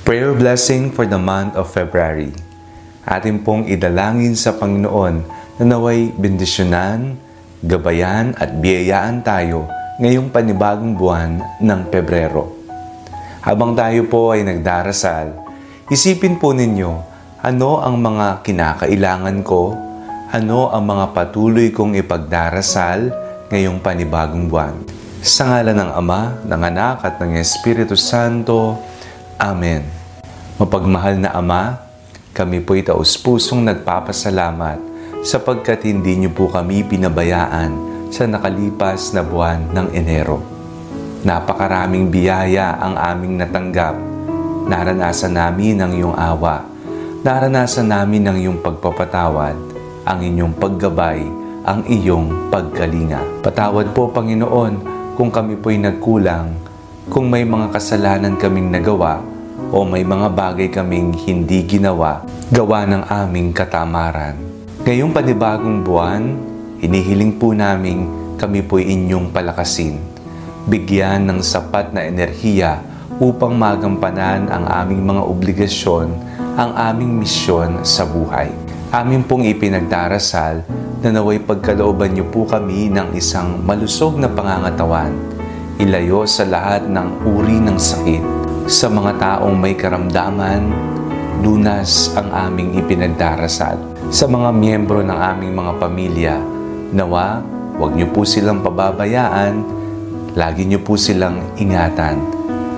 Prayer blessing for the month of February. Atin pong idalangin sa Panginoon na naway bendisyonan, gabayan at biyayaan tayo ngayong panibagong buwan ng Pebrero. Habang tayo po ay nagdarasal, isipin po ninyo ano ang mga kinakailangan ko, ano ang mga patuloy kong ipagdarasal ngayong panibagong buwan. Sa ngalan ng Ama, ng Anak at ng Espiritu Santo. Amen. Mapagmahal na Ama, kami po'y taus-pusong nagpapasalamat sapagkat hindi niyo po kami pinabayaan sa nakalipas na buwan ng Enero. Napakaraming biyaya ang aming natanggap. Naranasan namin ang iyong awa. Naranasan namin ang iyong pagpapatawad, ang inyong paggabay, ang iyong pagkalinga. Patawad po, Panginoon, kung kami po'y nagkulang, kung may mga kasalanan kaming nagawa, o may mga bagay kaming hindi ginawa, gawa ng aming katamaran. Ngayong panibagong buwan, hinihiling po namin kami po'y inyong palakasin, bigyan ng sapat na enerhiya upang magampanan ang aming mga obligasyon, ang aming misyon sa buhay. Amin pong ipinagdarasal na naway pagkalooban niyo po kami ng isang malusog na pangangatawan, ilayo sa lahat ng uri ng sakit. Sa mga taong may karamdaman, lunas ang aming ipinagdarasal. Sa mga miyembro ng aming mga pamilya, nawa, huwag niyo po silang pababayaan, lagi niyo po silang ingatan,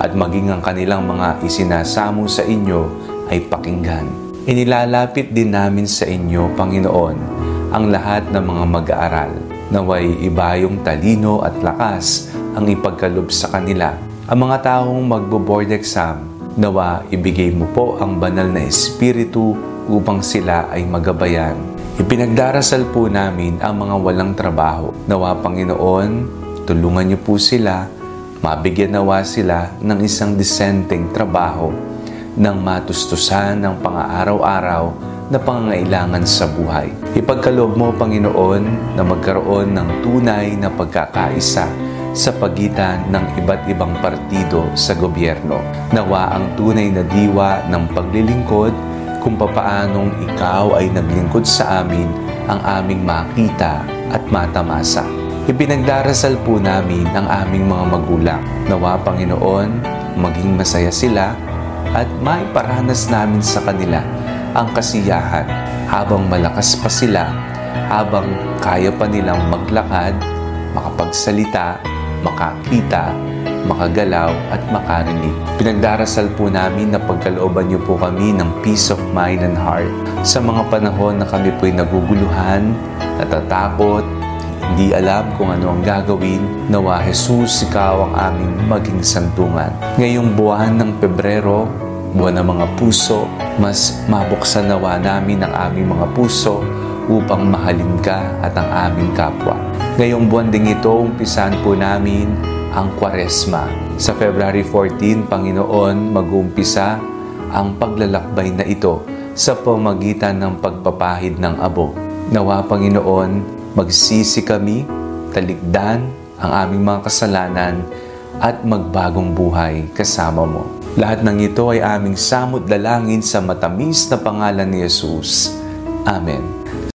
at maging ang kanilang mga isinasamo sa inyo ay pakinggan. Inilalapit din namin sa inyo, Panginoon, ang lahat ng mga mag-aaral, naway ibayong talino at lakas ang ipagkaloob sa kanila. Ang mga taong magbo-board exam, nawa ibigay mo po ang banal na espiritu upang sila ay magabayan. Ipinagdarasal po namin ang mga walang trabaho. Nawa, Panginoon, tulungan niyo po sila, mabigyan nawa sila ng isang disenteng trabaho nang matustusan ng pang-araw-araw na pangangailangan sa buhay. Ipagkaloob mo, Panginoon, na magkaroon ng tunay na pagkakaisa sa pagitan ng iba't ibang partido sa gobyerno. Nawa ang tunay na diwa ng paglilingkod kung papaanong ikaw ay naglingkod sa amin ang aming makita at matamasa. Ipinagdarasal po namin ang aming mga magulang. Nawa, Panginoon, maging masaya sila at maiparanas namin sa kanila ang kasiyahan habang malakas pa sila, habang kaya pa nilang maglakad, makapagsalita, makakita, makagalaw at makarinig. Pinagdarasal po namin na pagkalooban niyo po kami ng peace of mind and heart. Sa mga panahon na kami po'y naguguluhan, natatakot, hindi alam kung ano ang gagawin, nawa Jesus, ikaw ang aming maging santungan. Ngayong buwan ng Pebrero, buwan ng mga puso, mas mabuksan nawa namin ang aming mga puso upang mahalin ka at ang aming kapwa. Ngayong buwan ding ito, umpisahan po namin ang Kwaresma. Sa February 14, Panginoon, mag-uumpisa ang paglalakbay na ito sa pamagitan ng pagpapahid ng abo. Nawa, Panginoon, magsisi kami, talikdan ang aming mga kasalanan at magbagong buhay kasama mo. Lahat ng ito ay aming samot dalangin sa matamis na pangalan ni Jesus. Amen.